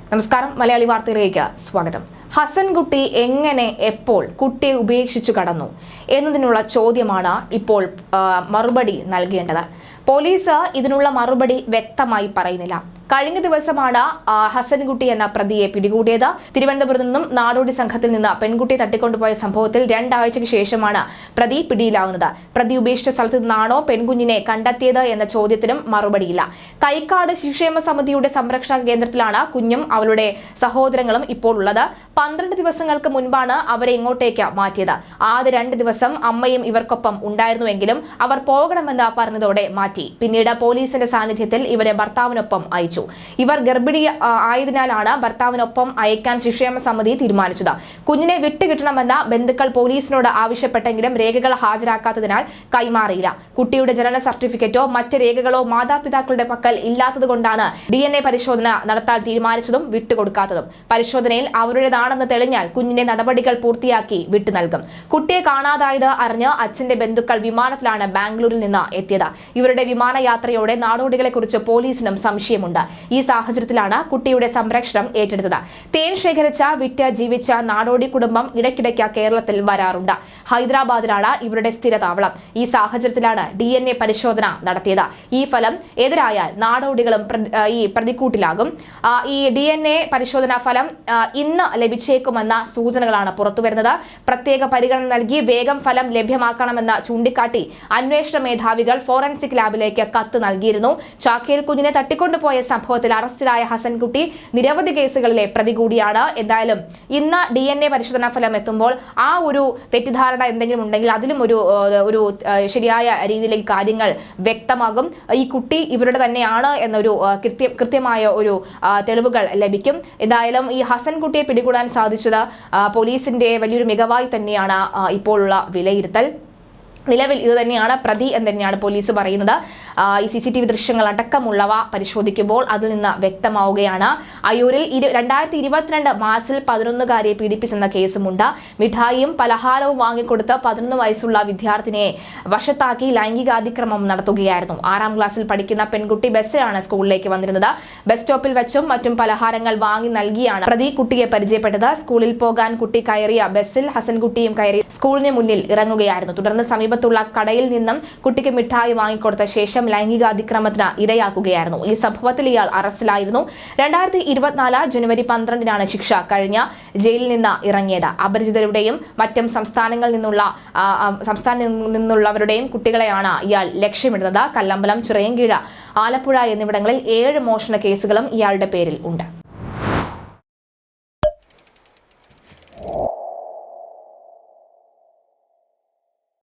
നമസ്കാരം, മലയാളി വാർത്തയിലേക്ക് സ്വാഗതം. ഹസൻകുട്ടി എങ്ങനെ എപ്പോൾ കുട്ടിയെ ഉപേക്ഷിച്ചു കടന്നു എന്നതിനുള്ള ചോദ്യമാണ് ഇപ്പോൾ മറുപടി നൽകേണ്ടത്. പോലീസ് ഇതിനുള്ള മറുപടി വ്യക്തമായി പറയുന്നില്ല. കഴിഞ്ഞ ദിവസമാണ് ഹസൻകുട്ടി എന്ന പ്രതിയെ പിടികൂടിയത്. തിരുവനന്തപുരത്ത് നിന്നും നാടോടി സംഘത്തിൽ നിന്ന് പെൺകുട്ടിയെ തട്ടിക്കൊണ്ടുപോയ സംഭവത്തിൽ 2 ആഴ്ചയ്ക്ക് ശേഷമാണ് പ്രതി പിടിയിലാവുന്നത്. പ്രതി ഉപേക്ഷിച്ച സ്ഥലത്ത് നിന്നാണോ പെൺകുഞ്ഞിനെ കണ്ടെത്തിയത് എന്ന ചോദ്യത്തിനും മറുപടിയില്ല. തൈക്കാട് ശിശുക്ഷേമ സമിതിയുടെ സംരക്ഷണ കേന്ദ്രത്തിലാണ് കുഞ്ഞും അവളുടെ സഹോദരങ്ങളും ഇപ്പോൾ ഉള്ളത്. 12 ദിവസങ്ങൾക്ക് മുൻപാണ് അവരെ ഇങ്ങോട്ടേക്ക് മാറ്റിയത്. ആദ്യ 2 ദിവസം അമ്മയും ഇവർക്കൊപ്പം ഉണ്ടായിരുന്നുവെങ്കിലും അവർ പോകണമെന്ന് പറഞ്ഞതോടെ മാറ്റി. പിന്നീട് പോലീസിന്റെ സാന്നിധ്യത്തിൽ ഇവരെ ഭർത്താവിനൊപ്പം അയച്ചു. ഇവർ ഗർഭിണി ആയതിനാലാണ് ഭർത്താവിനൊപ്പം അയക്കാൻ ശിശുക്ഷേമ സമിതി തീരുമാനിച്ചത്. കുഞ്ഞിനെ വിട്ടുകിട്ടണമെന്ന് ബന്ധുക്കൾ പോലീസിനോട് ആവശ്യപ്പെട്ടെങ്കിലും രേഖകൾ ഹാജരാക്കാത്തതിനാൽ കൈമാറിയില്ല. കുട്ടിയുടെ ജനന സർട്ടിഫിക്കറ്റോ മറ്റ് രേഖകളോ മാതാപിതാക്കളുടെ പക്കൽ ഇല്ലാത്തതുകൊണ്ടാണ് DNA പരിശോധന നടത്താൻ തീരുമാനിച്ചതും വിട്ടുകൊടുക്കാത്തതും. പരിശോധനയിൽ അവരുടേതാണെന്ന് തെളിഞ്ഞാൽ കുഞ്ഞിന്റെ നടപടികൾ പൂർത്തിയാക്കി വിട്ടു നൽകും. കുട്ടിയെ കാണാതായത് അറിഞ്ഞ് അച്ഛന്റെ ബന്ധുക്കൾ വിമാനത്തിലാണ് ബാംഗ്ലൂരിൽ നിന്ന് എത്തിയത്. ഇവരുടെ വിമാനയാത്രയോടെ നാടോടികളെ കുറിച്ച് പോലീസിനും സംശയമുണ്ട്. ഈ സാഹചര്യത്തിലാണ് കുട്ടിയുടെ സംരക്ഷണം ഏറ്റെടുത്തത്. തേൻ ശേഖരിച്ച വിറ്റ് ജീവിച്ച നാടോടി കുടുംബം ഇടയ്ക്കിടയ്ക്ക് കേരളത്തിൽ വരാറുണ്ട്. ഹൈദരാബാദിലാണ് ഇവരുടെ സ്ഥിര താവളം. ഈ സാഹചര്യത്തിലാണ് DNA പരിശോധന നടത്തിയത്. ഈ ഫലം എതിരായാൽ നാടോടികളും ഈ പ്രതിക്കൂട്ടിലാകും. ഈ DNA പരിശോധനാ ഫലം ഇന്ന് ലഭിച്ചേക്കുമെന്ന സൂചനകളാണ് പുറത്തുവരുന്നത്. പ്രത്യേക പരിഗണന നൽകി വേഗം ഫലം ലഭ്യമാക്കണമെന്ന് ചൂണ്ടിക്കാട്ടി അന്വേഷണ മേധാവികൾ ഫോറൻസിക് ലാബിലേക്ക് കത്ത് നൽകിയിരുന്നു. ചാക്കേൽ കുഞ്ഞിനെ തട്ടിക്കൊണ്ടുപോയ സംഭവത്തിൽ അറസ്റ്റിലായ ഹസൻകുട്ടി നിരവധി കേസുകളിലെ പ്രതി കൂടിയാണ്. എന്തായാലും ഇന്ന് DNA പരിശോധനാ ഫലം എത്തുമ്പോൾ ആ ഒരു തെറ്റിദ്ധാരണ എന്തെങ്കിലും ഉണ്ടെങ്കിൽ അതിലും ഒരു ശരിയായ രീതിയിലേക്ക് കാര്യങ്ങൾ വ്യക്തമാകും. ഈ കുട്ടി ഇവരുടെ തന്നെയാണ് എന്നൊരു കൃത്യമായ ഒരു തെളിവുകൾ ലഭിക്കും. എന്തായാലും ഈ ഹസൻകുട്ടിയെ പിടികൂടാൻ സാധിച്ചത് പോലീസിന്റെ വലിയൊരു മികവായി തന്നെയാണ് ഇപ്പോഴുള്ള വിലയിരുത്തൽ. നിലവിൽ ഇത് തന്നെയാണ് പ്രതി എന്ന് തന്നെയാണ് പോലീസ് പറയുന്നത്. ഈ CCTV ദൃശ്യങ്ങൾ അടക്കമുള്ളവ പരിശോധിക്കുമ്പോൾ അതിൽ നിന്ന് വ്യക്തമാവുകയാണ്. അയ്യൂരിൽ 2022 മാർച്ചിൽ 11-കാരിയെ പീഡിപ്പിച്ചെന്ന കേസുമുണ്ട്. മിഠായിയും പലഹാരവും വാങ്ങിക്കൊടുത്ത് 11 വയസ്സുള്ള വിദ്യാർത്ഥിനിയെ വശത്താക്കി ലൈംഗികാതിക്രമം നടത്തുകയായിരുന്നു. 6ാം ക്ലാസ്സിൽ പഠിക്കുന്ന പെൺകുട്ടി ബസ്സിലാണ് സ്കൂളിലേക്ക് വന്നിരുന്നത്. ബസ് സ്റ്റോപ്പിൽ വെച്ചും മറ്റും പലഹാരങ്ങൾ വാങ്ങി നൽകിയാണ് പ്രതി കുട്ടിയെ പരിചയപ്പെട്ടത്. സ്കൂളിൽ പോകാൻ കുട്ടി കയറിയ ബസ്സിൽ ഹസൻകുട്ടിയും കയറി സ്കൂളിന് മുന്നിൽ ഇറങ്ങുകയായിരുന്നു. തുടർന്ന് സമീപത്തുള്ള കടയിൽ നിന്നും കുട്ടിക്ക് മിഠായി വാങ്ങിക്കൊടുത്ത ശേഷം ലൈംഗികാതിക്രമത്തിന് ഇരയാക്കുകയായിരുന്നു. ഈ സംഭവത്തിൽ ഇയാൾ അറസ്റ്റിലായിരുന്നു. 2024 ജനുവരി 12-നാണ് ശിക്ഷ കഴിഞ്ഞ ജയിലിൽ നിന്ന് ഇറങ്ങിയത്. അപരിചിതരുടെയും മറ്റും സംസ്ഥാനങ്ങളിൽ നിന്നുള്ളവരുടെയും കുട്ടികളെയാണ് ഇയാൾ ലക്ഷ്യമിടുന്നത്. കല്ലമ്പലം, ചിറയൻകീഴ്, ആലപ്പുഴ എന്നിവിടങ്ങളിൽ 7 മോഷണ കേസുകളും ഇയാളുടെ പേരിൽ ഉണ്ട്.